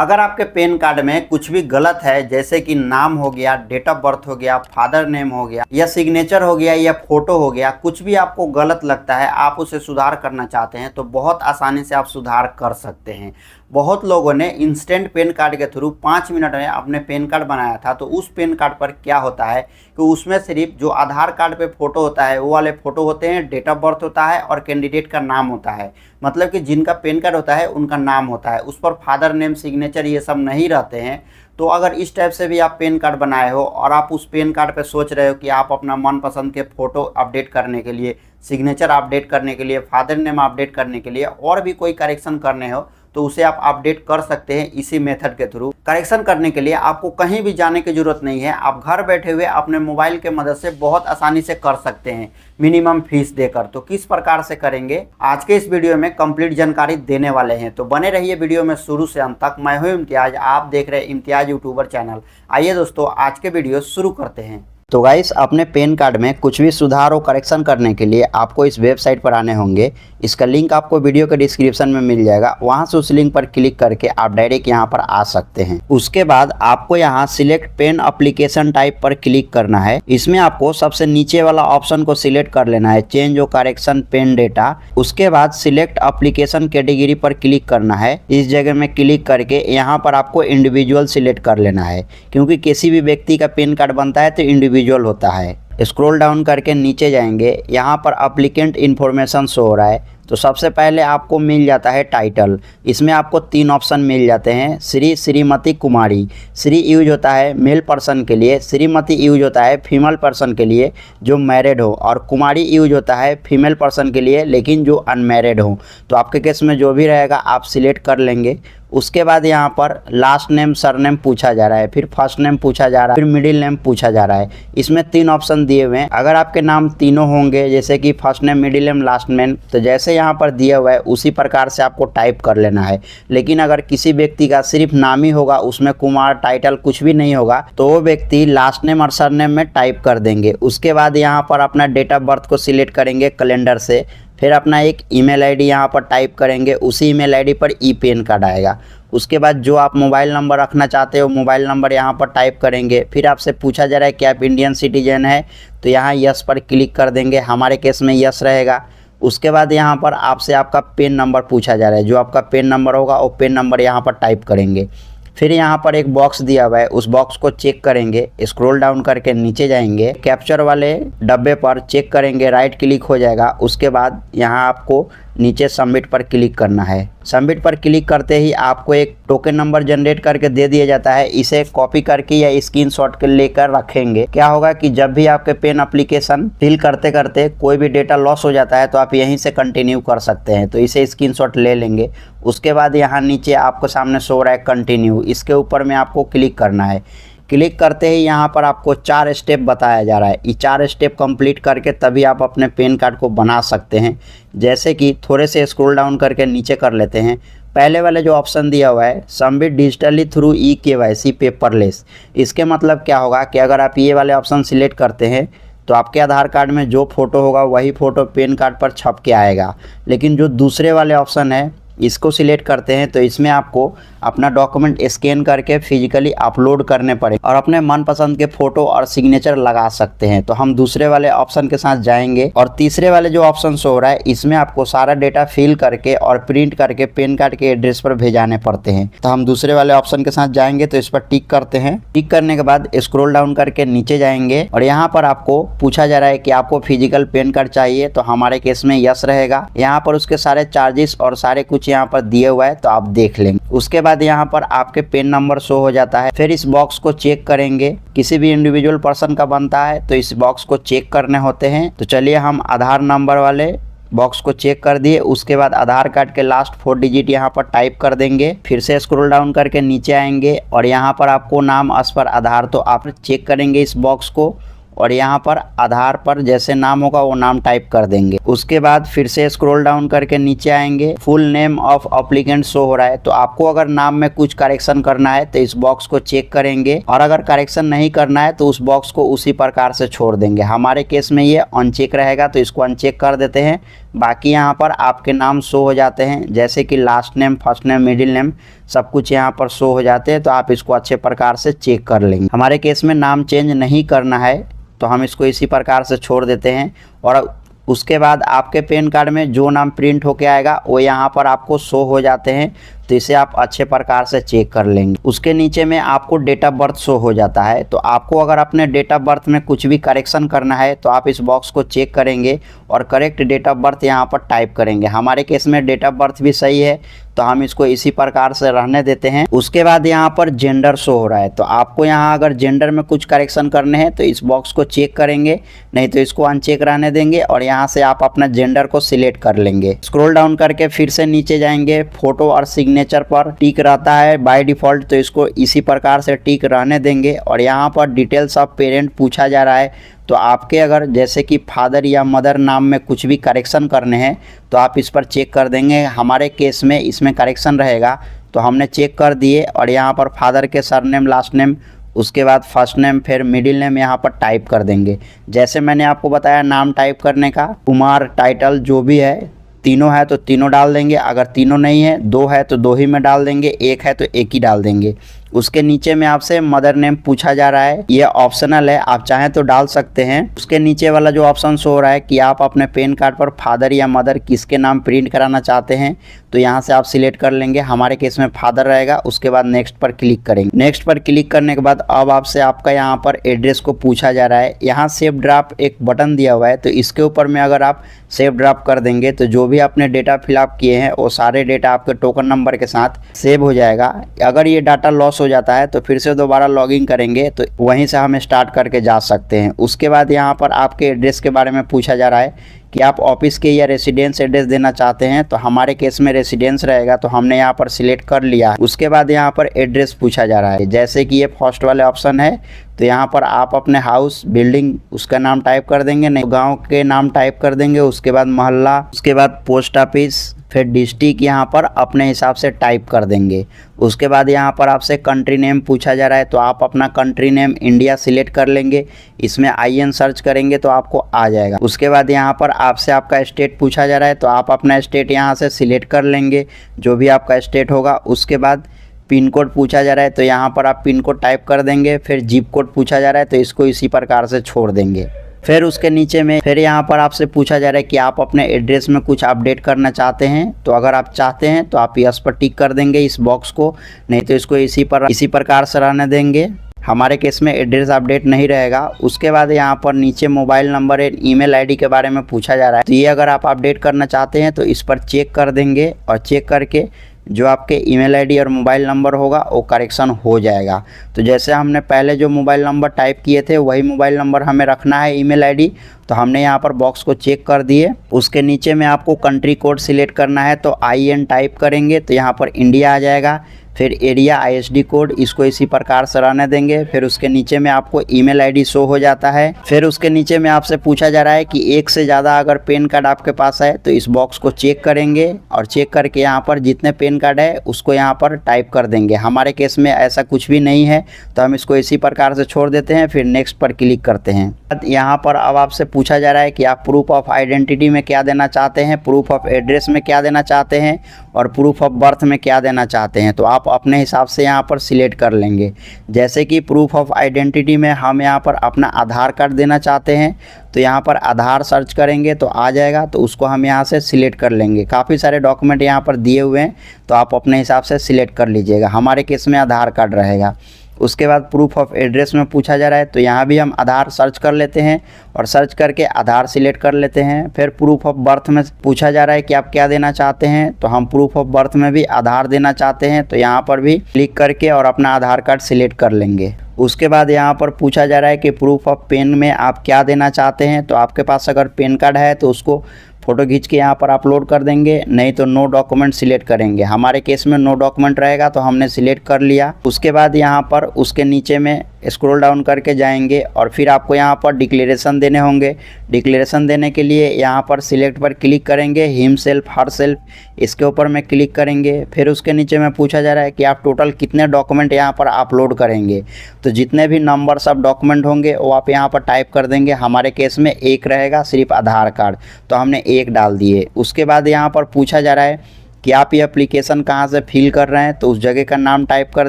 अगर आपके pan card में कुछ भी गलत है, जैसे कि नाम हो गया, डेट ऑफ बर्थ हो गया, फादर नेम हो गया, या सिग्नेचर हो गया, या फोटो हो गया, कुछ भी आपको गलत लगता है, आप उसे सुधार करना चाहते हैं तो बहुत आसानी से आप सुधार कर सकते हैं। बहुत लोगों ने इंस्टेंट पैन कार्ड के थ्रू 5 मिनट में अपने पैन कार्ड बनाया था। तो उस पैन कार्ड पर क्या होता है कि उसमें सिर्फ जो आधार कार्ड पे फ़ोटो होता है वो वाले फ़ोटो होते हैं, डेट ऑफ बर्थ होता है और कैंडिडेट का नाम होता है। मतलब कि जिनका पैन कार्ड होता है उनका नाम होता है, उस पर फादर नेम, सिग्नेचर ये सब नहीं रहते हैं। तो अगर इस टाइप से भी आप पैन कार्ड बनाए हो और आप उस पैन कार्ड पे सोच रहे हो कि आप अपना मनपसंद के फ़ोटो अपडेट करने के लिए, सिग्नेचर अपडेट करने के लिए, फादर नेम अपडेट करने के लिए और भी कोई करेक्शन करने हो, तो उसे आप अपडेट कर सकते हैं इसी मेथड के थ्रू। करेक्शन करने के लिए आपको कहीं भी जाने की ज़रूरत नहीं है, आप घर बैठे हुए अपने मोबाइल के मदद से बहुत आसानी से कर सकते हैं, मिनिमम फीस देकर। तो किस प्रकार से करेंगे आज के इस वीडियो में कंप्लीट जानकारी देने वाले हैं, तो बने रहिए वीडियो में शुरू से अंत तक। मैं हूं इम्तियाज, आप देख रहे हैं इम्तियाज यूट्यूबर चैनल। आइए दोस्तों आज के वीडियो शुरू करते हैं। तो गाइस, अपने पैन कार्ड में कुछ भी सुधार और करेक्शन करने के लिए आपको इस वेबसाइट पर आने होंगे। इसका लिंक आपको वीडियो के डिस्क्रिप्शन में मिल जाएगा, वहां से उस लिंक पर क्लिक करके आप डायरेक्ट यहां पर आ सकते हैं। उसके बाद आपको यहां सिलेक्ट पेन एप्लीकेशन टाइप पर क्लिक करना है। इसमें आपको सबसे नीचे वाला ऑप्शन को सिलेक्ट कर लेना है, चेंज और करेक्शन पेन डेटा। उसके बाद सिलेक्ट एप्लीकेशन कैटेगरी पर क्लिक करना है। इस जगह में क्लिक करके यहाँ पर आपको इंडिविजुअल सिलेक्ट कर लेना है, क्योंकि किसी भी व्यक्ति का पैन कार्ड बनता है तो इंडिविजुअल होता है। स्क्रॉल डाउन करके नीचे जाएंगे, यहाँ पर एप्लीकेंट इन्फॉर्मेशन शो हो रहा है। तो सबसे पहले आपको मिल जाता है टाइटल। इसमें आपको 3 ऑप्शन मिल जाते हैं, श्री, श्रीमती, कुमारी। श्री यूज होता है मेल पर्सन के लिए, श्रीमती यूज होता है फीमेल पर्सन के लिए जो मैरिड हो, और कुमारी यूज होता है फीमेल पर्सन के लिए लेकिन जो अनमैरिड हो। तो आपके केस में जो भी रहेगा आप सिलेक्ट कर लेंगे। उसके बाद यहाँ पर लास्ट नेम, सरनेम पूछा जा रहा है, फिर फर्स्ट नेम पूछा जा रहा है, फिर मिडिल नेम पूछा जा रहा है। इसमें 3 ऑप्शन दिए हुए हैं। अगर आपके नाम तीनों होंगे, जैसे कि first name, middle name, last name, तो जैसे यहाँ पर दिया हुआ है उसी प्रकार से आपको टाइप कर लेना है। लेकिन अगर किसी व्यक्ति का सिर्फ नाम ही होगा, उसमें कुमार टाइटल कुछ भी नहीं होगा, तो वो व्यक्ति लास्ट नेम और सरनेम में टाइप कर देंगे। उसके बाद यहाँ पर अपना डेट ऑफ बर्थ को सिलेक्ट करेंगे कैलेंडर से, फिर अपना एक ईमेल आईडी यहाँ पर टाइप करेंगे, उसी ईमेल आईडी पर ई पैन कार्ड आएगा। उसके बाद जो आप मोबाइल नंबर रखना चाहते हो मोबाइल नंबर यहाँ पर टाइप करेंगे। फिर आपसे पूछा जा रहा है कि आप इंडियन सिटीजन है, तो यहाँ यस पर क्लिक कर देंगे, हमारे केस में यस रहेगा। उसके बाद यहाँ पर आपसे आपका पेन नंबर पूछा जा रहा है, जो आपका पेन नंबर होगा वो पेन नंबर यहाँ पर टाइप करेंगे। फिर यहाँ पर एक बॉक्स दिया हुआ है, उस बॉक्स को चेक करेंगे, स्क्रॉल डाउन करके नीचे जाएंगे, कैप्चर वाले डब्बे पर चेक करेंगे, राइट क्लिक हो जाएगा। उसके बाद यहाँ आपको नीचे सबमिट पर क्लिक करना है। सबमिट पर क्लिक करते ही आपको एक टोकन नंबर जनरेट करके दे दिया जाता है। इसे कॉपी करके या स्क्रीनशॉट के लेकर रखेंगे। क्या होगा कि जब भी आपके पेन एप्लीकेशन फिल करते करते कोई भी डेटा लॉस हो जाता है तो आप यहीं से कंटिन्यू कर सकते हैं। तो इसे स्क्रीनशॉट ले लेंगे। उसके बाद यहाँ नीचे आपको सामने शो हो रहा है कंटिन्यू, इसके ऊपर में आपको क्लिक करना है। क्लिक करते ही यहाँ पर आपको 4 स्टेप बताया जा रहा है। ये 4 स्टेप कंप्लीट करके तभी आप अपने पैन कार्ड को बना सकते हैं। जैसे कि थोड़े से स्क्रॉल डाउन करके नीचे कर लेते हैं। पहले वाले जो ऑप्शन दिया हुआ है सबमिट डिजिटली थ्रू ई-KYC पेपरलेस, इसके मतलब क्या होगा कि अगर आप ये वाले ऑप्शन सिलेक्ट करते हैं तो आपके आधार कार्ड में जो फ़ोटो होगा वही फ़ोटो पैन कार्ड पर छप के आएगा। लेकिन जो दूसरे वाले ऑप्शन है इसको सिलेक्ट करते हैं तो इसमें आपको अपना डॉक्यूमेंट स्कैन करके फिजिकली अपलोड करने पड़े और अपने मनपसंद के फ़ोटो और सिग्नेचर लगा सकते हैं। तो हम दूसरे वाले ऑप्शन के साथ जाएंगे और तीसरे वाले जो ऑप्शन शो हो रहा है इसमें आपको सारा डेटा फिल करके और प्रिंट करके पैन कार्ड के एड्रेस पर भेजाने पड़ते हैं। तो हम दूसरे वाले ऑप्शन के साथ जाएंगे, तो इस पर टिक करते हैं। टिक करने के बाद स्क्रॉल डाउन करके नीचे जाएंगे और यहाँ पर आपको पूछा जा रहा है कि आपको फिजिकल पैन कार्ड चाहिए, तो हमारे केस में यस रहेगा। यहाँ पर उसके सारे चार्जेस और सारे कुछ यहाँ पर दिए हुआ है तो आप देख लेंगे। उसके बाद यहाँ पर आपके पेन नंबर शो हो जाता है। फिर इस बॉक्स को चेक करेंगे, किसी भी इंडिविजुअल पर्सन का बनता है तो इस बॉक्स को चेक करने होते हैं। तो चलिए हम आधार नंबर वाले बॉक्स को चेक कर दिए। उसके बाद आधार कार्ड के लास्ट 4 डिजिट यहाँ पर टाइप कर देंगे। फिर से स्क्रॉल डाउन करके नीचे आएंगे और यहाँ पर आपको नाम एज पर आधार, तो आप चेक करेंगे इस बॉक्स को और यहाँ पर आधार पर जैसे नाम होगा वो नाम टाइप कर देंगे। उसके बाद फिर से स्क्रॉल डाउन करके नीचे आएंगे, full name of applicant show हो रहा है। तो आपको अगर नाम में कुछ करेक्शन करना है तो इस बॉक्स को चेक करेंगे और अगर करेक्शन नहीं करना है तो उस बॉक्स को उसी प्रकार से छोड़ देंगे। हमारे केस में ये अनचेक रहेगा तो इसको अनचेक कर देते हैं। बाकी यहाँ पर आपके नाम शो हो जाते हैं, जैसे कि last name, first name, middle name सब कुछ यहाँ पर शो हो जाते हैं। तो आप इसको अच्छे प्रकार से चेक कर लेंगे। हमारे केस में नाम चेंज नहीं करना है तो हम इसको इसी प्रकार से छोड़ देते हैं। और उसके बाद आपके पैन कार्ड में जो नाम प्रिंट होके आएगा वो यहाँ पर आपको शो हो जाते हैं, तो इसे आप अच्छे प्रकार से चेक कर लेंगे। उसके नीचे में आपको डेट ऑफ बर्थ शो हो जाता है। तो आपको अगर अपने डेट ऑफ बर्थ में कुछ भी करेक्शन करना है तो आप इस बॉक्स को चेक करेंगे और करेक्ट डेट ऑफ बर्थ यहाँ पर टाइप करेंगे। हमारे केस में डेट ऑफ बर्थ भी सही है तो हम इसको इसी प्रकार से रहने देते हैं। उसके बाद यहाँ पर जेंडर शो हो रहा है, तो आपको यहाँ अगर जेंडर में कुछ करेक्शन करने हैं तो इस बॉक्स को चेक करेंगे, नहीं तो इसको अनचेक रहने देंगे और यहाँ से आप अपना जेंडर को सिलेक्ट कर लेंगे। स्क्रॉल डाउन करके फिर से नीचे जाएंगे, फोटो और सिग्नेचर पर टिक रहता है बाय डिफ़ॉल्ट, तो इसको इसी प्रकार से टिक रहने देंगे। और यहाँ पर डिटेल्स ऑफ पेरेंट पूछा जा रहा है, तो आपके अगर जैसे कि फादर या मदर नाम में कुछ भी करेक्शन करने हैं तो आप इस पर चेक कर देंगे। हमारे केस में इसमें करेक्शन रहेगा तो हमने चेक कर दिए और यहाँ पर फादर के सरनेम, लास्ट नेम, उसके बाद फर्स्ट नेम, फिर मिडिल नेम यहाँ पर टाइप कर देंगे। जैसे मैंने आपको बताया नाम टाइप करने का, कुमार, टाइटल जो भी है, तीनों है तो तीनों डाल देंगे, अगर तीनों नहीं है, दो है तो दो ही में डाल देंगे, एक है तो एक ही डाल देंगे। उसके नीचे में आपसे मदर नेम पूछा जा रहा है, ये ऑप्शनल है, आप चाहें तो डाल सकते हैं। उसके नीचे वाला जो ऑप्शन शो हो रहा है कि आप अपने पैन कार्ड पर फादर या मदर किसके नाम प्रिंट कराना चाहते हैं, तो यहाँ से आप सिलेक्ट कर लेंगे। हमारे केस में फादर रहेगा। उसके बाद नेक्स्ट पर क्लिक करेंगे। नेक्स्ट पर क्लिक करने के बाद अब आपसे आपका यहाँ पर एड्रेस को पूछा जा रहा है। यहाँ सेव ड्राफ्ट एक बटन दिया हुआ है, तो इसके ऊपर में अगर आप सेव ड्राफ्ट कर देंगे तो जो भी आपने डेटा फिलअप किए हैं वो सारे डेटा आपके टोकन नंबर के साथ सेव हो जाएगा। अगर ये डाटा लॉस हो जाता है तो फिर से दोबारा लॉगिन करेंगे तो वहीं से हम स्टार्ट करके जा सकते हैं। उसके बाद यहाँ पर आपके एड्रेस के बारे में पूछा जा रहा है कि आप ऑफिस के या रेसिडेंस एड्रेस देना चाहते हैं, तो हमारे केस में रेसिडेंस रहेगा तो हमने यहाँ पर सिलेक्ट कर लिया। उसके बाद यहाँ पर एड्रेस पूछा जा रहा है, जैसे कि ये फर्स्ट वाले ऑप्शन है, तो यहाँ पर आप अपने हाउस, बिल्डिंग उसका नाम टाइप कर देंगे, नहीं गांव के नाम टाइप कर देंगे, उसके बाद मोहल्ला, उसके बाद पोस्ट ऑफिस, फिर डिस्ट्रिक्ट यहाँ पर अपने हिसाब से टाइप कर देंगे। उसके बाद यहाँ पर आपसे कंट्री नेम पूछा जा रहा है, तो आप अपना कंट्री नेम इंडिया सिलेक्ट कर लेंगे, इसमें IN सर्च करेंगे तो आपको आ जाएगा। उसके बाद यहाँ पर आपसे आपका स्टेट पूछा जा रहा है, तो आप अपना स्टेट यहाँ से सिलेक्ट कर लेंगे, जो भी आपका स्टेट होगा। उसके बाद पिन कोड पूछा जा रहा है, तो यहाँ पर आप पिन कोड टाइप कर देंगे। फिर जिप कोड पूछा जा रहा है, तो इसको इसी प्रकार से छोड़ देंगे। फिर उसके नीचे में फिर यहाँ पर आपसे पूछा जा रहा है कि आप अपने एड्रेस में कुछ अपडेट करना चाहते हैं, तो अगर आप चाहते हैं तो आप यस पर टिक कर देंगे इस बॉक्स को, नहीं तो इसको इसी प्रकार से रहने देंगे। हमारे केस में एड्रेस अपडेट नहीं रहेगा। उसके बाद यहाँ पर नीचे mobile number and email ID के बारे में पूछा जा रहा है, तो ये अगर आप अपडेट करना चाहते हैं तो इस पर चेक कर देंगे और चेक करके जो आपके ईमेल आईडी और मोबाइल नंबर होगा वो करेक्शन हो जाएगा। तो जैसे हमने पहले जो मोबाइल नंबर टाइप किए थे वही मोबाइल नंबर हमें रखना है, ईमेल आईडी, तो हमने यहाँ पर बॉक्स को चेक कर दिए। उसके नीचे में आपको कंट्री कोड सिलेक्ट करना है, तो IN टाइप करेंगे तो यहाँ पर इंडिया आ जाएगा। फिर एरिया ISD कोड, इसको इसी प्रकार से रहने देंगे। फिर उसके नीचे में आपको ईमेल आईडी शो हो जाता है। फिर उसके नीचे में आपसे पूछा जा रहा है कि एक से ज़्यादा अगर पैन कार्ड आपके पास है तो इस बॉक्स को चेक करेंगे और चेक करके यहाँ पर जितने पैन कार्ड है उसको यहाँ पर टाइप कर देंगे। हमारे केस में ऐसा कुछ भी नहीं है तो हम इसको इसी प्रकार से छोड़ देते हैं। फिर नेक्स्ट पर क्लिक करते हैं। यहाँ पर अब आपसे पूछा जा रहा है कि आप प्रूफ ऑफ आइडेंटिटी में क्या देना चाहते हैं, प्रूफ ऑफ एड्रेस में क्या देना चाहते हैं और प्रूफ ऑफ बर्थ में क्या देना चाहते हैं, तो आप अपने हिसाब से यहाँ पर सिलेक्ट कर लेंगे। जैसे कि प्रूफ ऑफ आइडेंटिटी में हम यहाँ पर अपना आधार कार्ड देना चाहते हैं, तो यहाँ पर आधार सर्च करेंगे तो आ जाएगा, तो उसको हम यहाँ से सिलेक्ट कर लेंगे। काफ़ी सारे डॉक्यूमेंट यहाँ पर दिए हुए हैं तो आप अपने हिसाब से सिलेक्ट कर लीजिएगा। हमारे केस में आधार कार्ड रहेगा। उसके बाद प्रूफ ऑफ एड्रेस में पूछा जा रहा है, तो यहाँ भी हम आधार सर्च कर लेते हैं और सर्च करके आधार सिलेक्ट कर लेते हैं। फिर प्रूफ ऑफ बर्थ में पूछा जा रहा है कि आप क्या देना चाहते हैं, तो हम प्रूफ ऑफ बर्थ में भी आधार देना चाहते हैं, तो यहाँ पर भी क्लिक करके और अपना आधार कार्ड सिलेक्ट कर लेंगे। उसके बाद यहाँ पर पूछा जा रहा है कि प्रूफ ऑफ पेन में आप क्या देना चाहते हैं, तो आपके पास अगर पेन कार्ड है तो उसको फ़ोटो खींच के यहाँ पर अपलोड कर देंगे, नहीं तो नो डॉक्यूमेंट सिलेक्ट करेंगे। हमारे केस में नो डॉक्यूमेंट रहेगा तो हमने सिलेक्ट कर लिया। उसके बाद यहाँ पर उसके नीचे में स्क्रॉल डाउन करके जाएंगे और फिर आपको यहाँ पर डिक्लेरेशन देने होंगे। डिक्लेरेशन देने के लिए यहाँ पर सिलेक्ट पर क्लिक करेंगे, हिम सेल्फ हर सेल्फ, इसके ऊपर में क्लिक करेंगे। फिर उसके नीचे में पूछा जा रहा है कि आप टोटल कितने डॉक्यूमेंट यहाँ पर अपलोड करेंगे। तो जितने भी नंबर्स ऑफ डॉक्यूमेंट होंगे वो आप यहाँ पर टाइप कर देंगे। हमारे केस में एक रहेगा, सिर्फ आधार कार्ड, तो हमने एक डाल दिए। उसके बाद यहाँ पर पूछा जा रहा है कि आप ये एप्लीकेशन कहाँ से फिल कर रहे हैं, तो उस जगह का नाम टाइप कर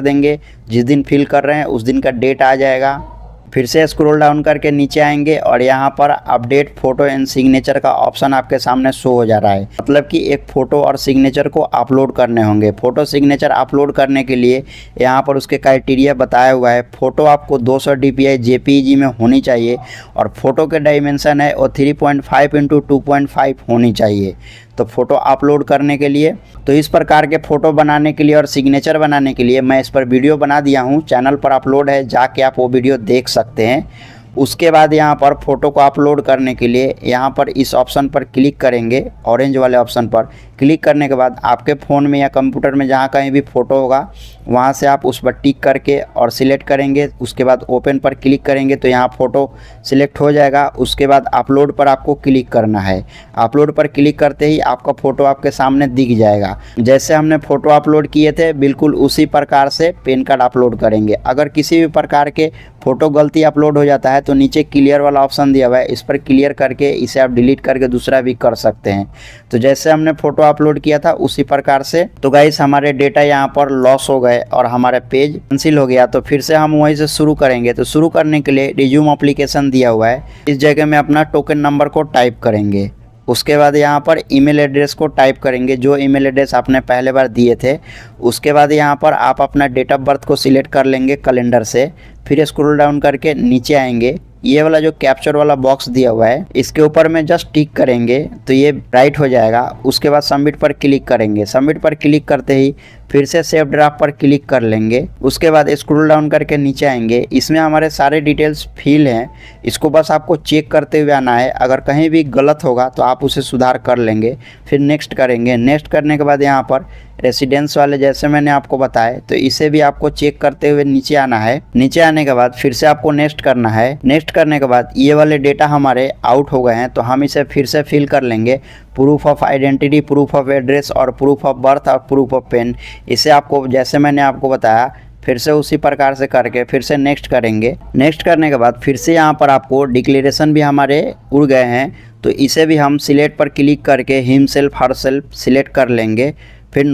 देंगे। जिस दिन फिल कर रहे हैं उस दिन का डेट आ जाएगा। फिर से स्क्रॉल डाउन करके नीचे आएंगे और यहाँ पर अपडेट फ़ोटो एंड सिग्नेचर का ऑप्शन आपके सामने शो हो जा रहा है। मतलब कि एक फ़ोटो और सिग्नेचर को अपलोड करने होंगे। फ़ोटो सिग्नेचर अपलोड करने के लिए यहाँ पर उसके क्राइटेरिया बताया हुआ है। फ़ोटो आपको 200 DPI JPEG में होनी चाहिए और फ़ोटो के डायमेंशन है और 3.5 × 2.5 होनी चाहिए। तो फ़ोटो अपलोड करने के लिए, तो इस प्रकार के फ़ोटो बनाने के लिए और सिग्नेचर बनाने के लिए मैं इस पर वीडियो बना दिया हूँ, चैनल पर अपलोड है, जाके आप वो वीडियो देख सकते हैं। उसके बाद यहाँ पर फ़ोटो को अपलोड करने के लिए यहाँ पर इस ऑप्शन पर क्लिक करेंगे, ऑरेंज वाले ऑप्शन पर क्लिक करने के बाद आपके फ़ोन में या कंप्यूटर में जहाँ कहीं भी फ़ोटो होगा वहाँ से आप उस पर टिक करके और सिलेक्ट करेंगे। उसके बाद ओपन पर क्लिक करेंगे तो यहाँ फ़ोटो सिलेक्ट हो जाएगा। उसके बाद अपलोड पर आपको क्लिक करना है। अपलोड पर क्लिक करते ही आपका फ़ोटो आपके सामने दिख जाएगा। जैसे हमने फ़ोटो अपलोड किए थे बिल्कुल उसी प्रकार से पैन कार्ड अपलोड करेंगे। अगर किसी भी प्रकार के फ़ोटो गलती अपलोड हो जाता है तो नीचे क्लियर वाला ऑप्शन दिया हुआ है, इस पर क्लियर करके इसे आप डिलीट करके दूसरा भी कर सकते हैं। तो जैसे हमने फ़ोटो अपलोड किया था उसी प्रकार से। तो गाइस हमारे डेटा यहाँ पर लॉस हो गए और हमारा पेज कैंसिल हो गया। तो फिर से हम वहीं से शुरू करेंगे। तो शुरू करने के लिए रिज्यूम एप्लीकेशन दिया हुआ है, इस जगह में अपना टोकन नंबर को टाइप करेंगे। उसके बाद यहाँ पर ईमेल एड्रेस को टाइप करेंगे, जो ईमेल एड्रेस आपने पहले बार दिए थे। उसके बाद यहाँ पर आप अपना डेट ऑफ बर्थ को सिलेक्ट कर लेंगे कैलेंडर से। फिर स्क्रॉल डाउन करके नीचे आएंगे, ये वाला जो कैप्चर वाला बॉक्स दिया हुआ है इसके ऊपर में जस्ट टिक करेंगे तो ये राइट हो जाएगा। उसके बाद सबमिट पर क्लिक करेंगे। सबमिट पर क्लिक करते ही फिर से सेव ड्राफ्ट पर क्लिक कर लेंगे। उसके बाद स्क्रॉल डाउन करके नीचे आएंगे, इसमें हमारे सारे डिटेल्स फिल हैं, इसको बस आपको चेक करते हुए आना है। अगर कहीं भी गलत होगा तो आप उसे सुधार कर लेंगे। फिर नेक्स्ट करेंगे। नेक्स्ट करने के बाद यहाँ पर रेसिडेंस वाले जैसे मैंने आपको बताया तो इसे भी आपको चेक करते हुए नीचे आना है। नीचे आने के बाद फिर से आपको नेक्स्ट करना है। नेक्स्ट करने के बाद ये वाले डेटा हमारे आउट हो गए हैं तो हम इसे फिर से फिल कर लेंगे। Proof of identity, proof of address और प्रूफ ऑफ बर्थ और प्रूफ ऑफ पेन, इसे आपको जैसे मैंने आपको बताया फिर से उसी प्रकार से करके फिर से नेक्स्ट करेंगे। नेक्स्ट करने के बाद फिर से यहाँ पर आपको डिक्लेरेशन भी हमारे उड़ गए हैं तो इसे भी हम सिलेक्ट पर क्लिक करके him self her self select कर लेंगे। फिर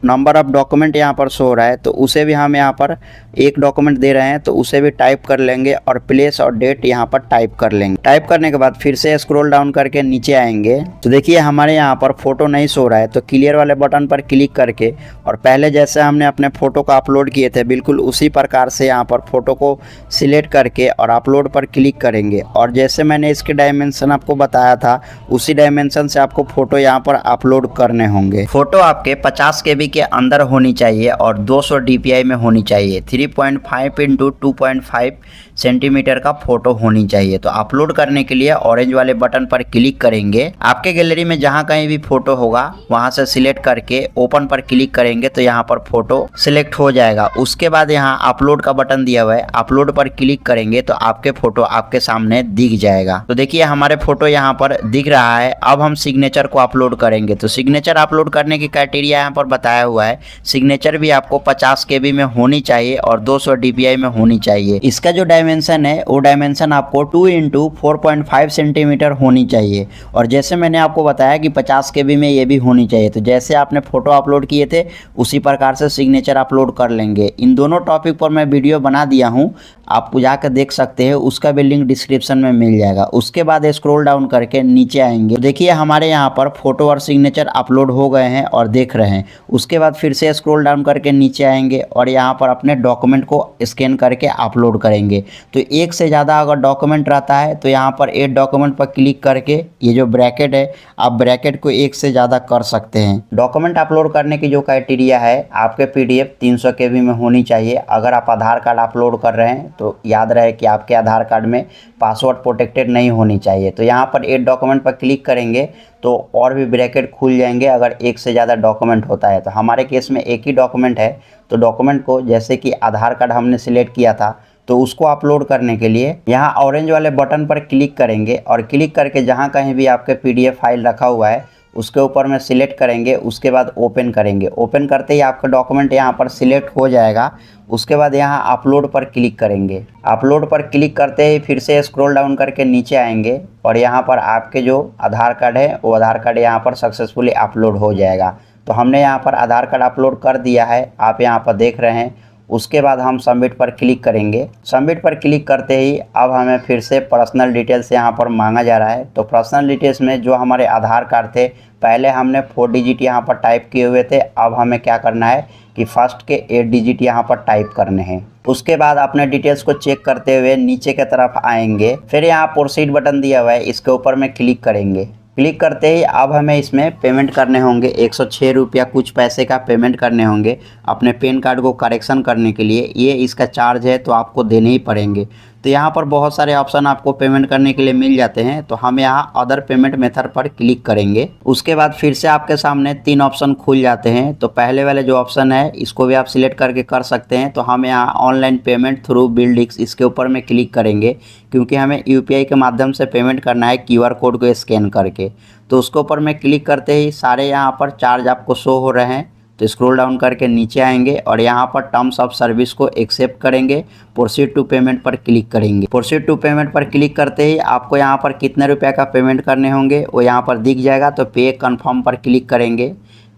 नंबर ऑफ डॉक्यूमेंट यहाँ पर शो हो रहा है तो उसे भी हम यहाँ पर एक डॉक्यूमेंट दे रहे हैं तो उसे भी टाइप कर लेंगे और प्लेस और डेट यहाँ पर टाइप कर लेंगे। टाइप करने के बाद फिर से स्क्रॉल डाउन करके नीचे आएंगे तो देखिए हमारे यहाँ पर फोटो नहीं शो रहा है। तो क्लियर वाले बटन पर क्लिक करके और पहले जैसे हमने अपने फ़ोटो को अपलोड किए थे बिल्कुल उसी प्रकार से यहाँ पर फ़ोटो को सिलेक्ट करके और अपलोड पर क्लिक करेंगे। और जैसे मैंने इसके डायमेंशन आपको बताया था उसी डायमेंशन से आपको फ़ोटो यहाँ पर अपलोड करने होंगे। फ़ोटो आपके 50 KB के अंदर होनी चाहिए और 200 DPI में होनी चाहिए। 3.5 × 2.5 सेंटीमीटर का फोटो होनी चाहिए। तो अपलोड करने के लिए ऑरेंज वाले बटन पर क्लिक करेंगे। आपके गैलरी में जहां कहीं भी फोटो होगा वहां से सिलेक्ट करके ओपन पर क्लिक करेंगे तो यहां पर फोटो सिलेक्ट हो जाएगा। उसके बाद यहां अपलोड का बटन दिया हुआ है, अपलोड पर क्लिक करेंगे तो आपके फोटो आपके सामने दिख जाएगा। तो देखिए हमारे फोटो यहाँ पर दिख रहा है। अब हम सिग्नेचर को अपलोड करेंगे। तो सिग्नेचर अपलोड करने की क्राइटेरिया यहाँ पर बताया हुआ है। सिग्नेचर भी आपको 50 KB में होनी चाहिए और 200 DPI में होनी चाहिए। इसका जो डायमेंशन है वो डायमेंशन आपको 2 × 4.5 सेंटीमीटर होनी चाहिए। और जैसे मैंने आपको बताया कि 50 KB में ये भी होनी चाहिए। तो जैसे आपने फोटो अपलोड किए थे उसी प्रकार से सिग्नेचर अपलोड कर लेंगे। इन दोनों टॉपिक पर मैं वीडियो बना दिया हूँ, आप जाकर देख सकते हैं, उसका भी लिंक डिस्क्रिप्शन में मिल जाएगा। उसके बाद स्क्रॉल डाउन करके नीचे आएंगे तो देखिए हमारे यहाँ पर फोटो और सिग्नेचर अपलोड हो गए हैं और देख रहे हैं। उसके बाद फिर से स्क्रॉल डाउन करके नीचे आएंगे और यहाँ पर अपने डॉक्यूमेंट को स्कैन करके अपलोड करेंगे। तो एक से ज़्यादा अगर डॉक्यूमेंट रहता है तो यहाँ पर एड डॉक्यूमेंट पर क्लिक करके ये जो ब्रैकेट है आप ब्रैकेट को एक से ज़्यादा कर सकते हैं। डॉक्यूमेंट अपलोड करने की जो क्राइटेरिया है आपके PDF 300 KB में होनी चाहिए। अगर आप आधार कार्ड अपलोड कर रहे हैं तो याद रहे कि आपके आधार कार्ड में पासवर्ड प्रोटेक्टेड नहीं होनी चाहिए। तो यहाँ पर एड डॉक्यूमेंट पर क्लिक करेंगे तो और भी ब्रैकेट खुल जाएंगे अगर एक से ज़्यादा डॉक्यूमेंट होता है। तो हमारे केस में एक ही डॉक्यूमेंट है तो डॉक्यूमेंट को जैसे कि आधार कार्ड हमने सिलेक्ट किया था तो उसको अपलोड करने के लिए यहाँ ऑरेंज वाले बटन पर क्लिक करेंगे और क्लिक करके जहाँ कहीं भी आपके PDF फाइल रखा हुआ है उसके ऊपर में सिलेक्ट करेंगे। उसके बाद ओपन करेंगे। ओपन करते ही आपका डॉक्यूमेंट यहाँ पर सिलेक्ट हो जाएगा। उसके बाद यहाँ अपलोड पर क्लिक करेंगे। अपलोड पर क्लिक करते ही फिर से स्क्रॉल डाउन करके नीचे आएंगे और यहाँ पर आपके जो आधार कार्ड है वो आधार कार्ड यहाँ पर सक्सेसफुली अपलोड हो जाएगा। तो हमने यहाँ पर आधार कार्ड अपलोड कर दिया है, आप यहाँ पर देख रहे हैं। उसके बाद हम सबमिट पर क्लिक करेंगे। सबमिट पर क्लिक करते ही अब हमें फिर से पर्सनल डिटेल्स यहाँ पर मांगा जा रहा है। तो पर्सनल डिटेल्स में जो हमारे आधार कार्ड थे पहले हमने 4 डिजिट यहाँ पर टाइप किए हुए थे, अब हमें क्या करना है कि फर्स्ट के 8 डिजिट यहाँ पर टाइप करने हैं। उसके बाद अपने डिटेल्स को चेक करते हुए नीचे की तरफ आएंगे। फिर यहाँ प्रोसीड बटन दिया हुआ है, इसके ऊपर में क्लिक करेंगे। क्लिक करते ही अब हमें इसमें पेमेंट करने होंगे 106 रुपया कुछ पैसे का पेमेंट करने होंगे अपने पैन कार्ड को करेक्शन करने के लिए। ये इसका चार्ज है तो आपको देने ही पड़ेंगे। तो यहाँ पर बहुत सारे ऑप्शन आपको पेमेंट करने के लिए मिल जाते हैं। तो हम यहाँ अदर पेमेंट मेथड पर क्लिक करेंगे। उसके बाद फिर से आपके सामने 3 ऑप्शन खुल जाते हैं। तो पहले वाले जो ऑप्शन है इसको भी आप सिलेक्ट करके कर सकते हैं। तो हम यहाँ ऑनलाइन पेमेंट थ्रू बिल्डिक्स इसके ऊपर में क्लिक करेंगे, क्योंकि हमें UPI के माध्यम से पेमेंट करना है QR कोड को स्कैन करके। तो उसके ऊपर में क्लिक करते ही सारे यहाँ पर चार्ज आपको शो हो रहे हैं। तो स्क्रॉल डाउन करके नीचे आएंगे और यहाँ पर टर्म्स ऑफ सर्विस को एक्सेप्ट करेंगे। प्रोसीड टू पेमेंट पर क्लिक करेंगे। प्रोसीड टू पेमेंट पर क्लिक करते ही आपको यहाँ पर कितने रुपए का पेमेंट करने होंगे वो यहाँ पर दिख जाएगा। तो पे कन्फर्म पर क्लिक करेंगे।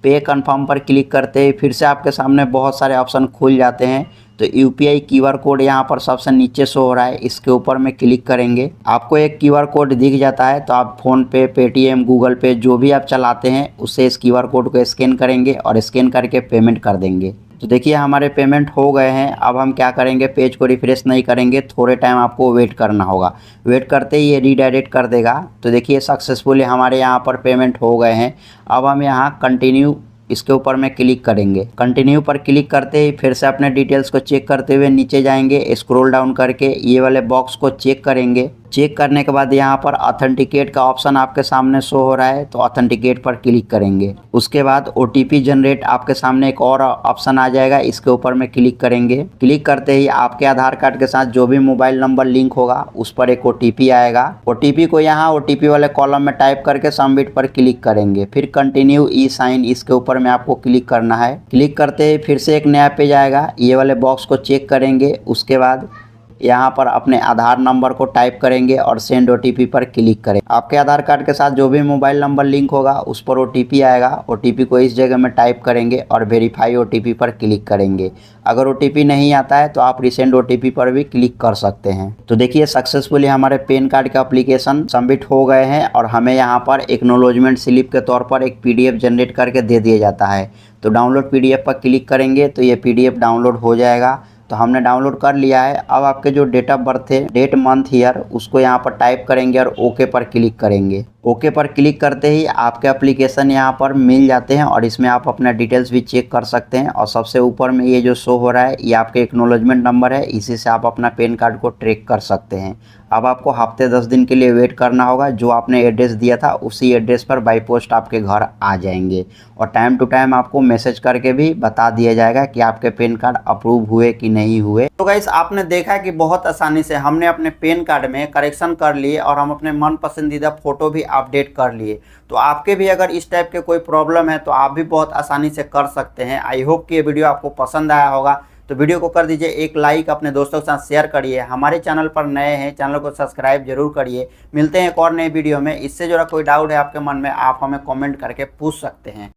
पे कन्फर्म पर क्लिक करते ही फिर से आपके सामने बहुत सारे ऑप्शन खुल जाते हैं। तो UPI QR कोड यहाँ पर सबसे नीचे शो हो रहा है, इसके ऊपर में क्लिक करेंगे। आपको एक QR कोड दिख जाता है, तो आप फ़ोन पे, पेटीएम, गूगल पे जो भी आप चलाते हैं उससे इस QR कोड को स्कैन करेंगे और स्कैन करके पेमेंट कर देंगे। तो देखिए हमारे पेमेंट हो गए हैं। अब हम क्या करेंगे, पेज को रिफ्रेश नहीं करेंगे, थोड़े टाइम आपको वेट करना होगा। वेट करते ही ये रीडायरेक्ट कर देगा। तो देखिए सक्सेसफुली हमारे यहाँ पर पेमेंट हो गए हैं। अब हम यहाँ कंटिन्यू इसके ऊपर में क्लिक करेंगे। कंटिन्यू पर क्लिक करते ही फिर से अपने डिटेल्स को चेक करते हुए नीचे जाएंगे। स्क्रॉल डाउन करके ये वाले बॉक्स को चेक करेंगे। चेक करने के बाद यहाँ पर ऑथेंटिकेट का ऑप्शन आपके सामने शो हो रहा है, तो ऑथेंटिकेट पर क्लिक करेंगे। उसके बाद OTP जनरेट आपके सामने एक और ऑप्शन आ जाएगा, इसके ऊपर में क्लिक करेंगे। क्लिक करते ही आपके आधार कार्ड के साथ जो भी मोबाइल नंबर लिंक होगा उस पर एक OTP आएगा। OTP को यहाँ OTP वाले कॉलम में टाइप करके सबमिट पर क्लिक करेंगे। फिर कंटिन्यू ई-साइन इसके ऊपर में आपको क्लिक करना है। क्लिक करते ही फिर से एक नया पेज आएगा, ये वाले बॉक्स को चेक करेंगे। उसके बाद यहाँ पर अपने आधार नंबर को टाइप करेंगे और सेंड OTP पर क्लिक करें। आपके आधार कार्ड के साथ जो भी मोबाइल नंबर लिंक होगा उस पर OTP आएगा। OTP को इस जगह में टाइप करेंगे और वेरीफाई OTP पर क्लिक करेंगे। अगर OTP नहीं आता है तो आप रिसेंड OTP पर भी क्लिक कर सकते हैं। तो देखिए सक्सेसफुली हमारे पैन कार्ड का एप्लीकेशन सबमिट हो गए हैं और हमें यहाँ पर एक्नॉलेजमेंट स्लिप के तौर पर एक PDF जनरेट करके दे दिया जाता है। तो डाउनलोड PDF पर क्लिक करेंगे तो ये PDF डाउनलोड हो जाएगा। तो हमने डाउनलोड कर लिया है। अब आपके जो डेट ऑफ बर्थ है, डेट, मंथ, ईयर, उसको यहाँ पर टाइप करेंगे और ओके पर क्लिक करेंगे। ओके पर क्लिक करते ही आपके एप्लीकेशन यहाँ पर मिल जाते हैं और इसमें आप अपना डिटेल्स भी चेक कर सकते हैं। और सबसे ऊपर में ये जो शो हो रहा है ये आपके एक्नॉलेजमेंट नंबर है, इसी से आप अपना पैन कार्ड को ट्रैक कर सकते हैं। अब आपको हफ्ते 10 दिन के लिए वेट करना होगा। जो आपने एड्रेस दिया था उसी एड्रेस पर बाई पोस्ट आपके घर आ जाएंगे और टाइम टू टाइम आपको मैसेज करके भी बता दिया जाएगा कि आपके पैन कार्ड अप्रूव हुए कि नहीं हुए। तो गाइस आपने देखा कि बहुत आसानी से हमने अपने पैन कार्ड में करेक्शन कर लिए और हम अपने मन पसंदीदा फ़ोटो भी अपडेट कर लिए। तो आपके भी अगर इस टाइप के कोई प्रॉब्लम है तो आप भी बहुत आसानी से कर सकते हैं। आई होप कि ये वीडियो आपको पसंद आया होगा। तो वीडियो को कर दीजिए एक लाइक, अपने दोस्तों के साथ शेयर करिए। हमारे चैनल पर नए हैं, चैनल को सब्सक्राइब जरूर करिए। मिलते हैं एक और नए वीडियो में। इससे जुड़ा कोई डाउट है आपके मन में, आप हमें कमेंट करके पूछ सकते हैं।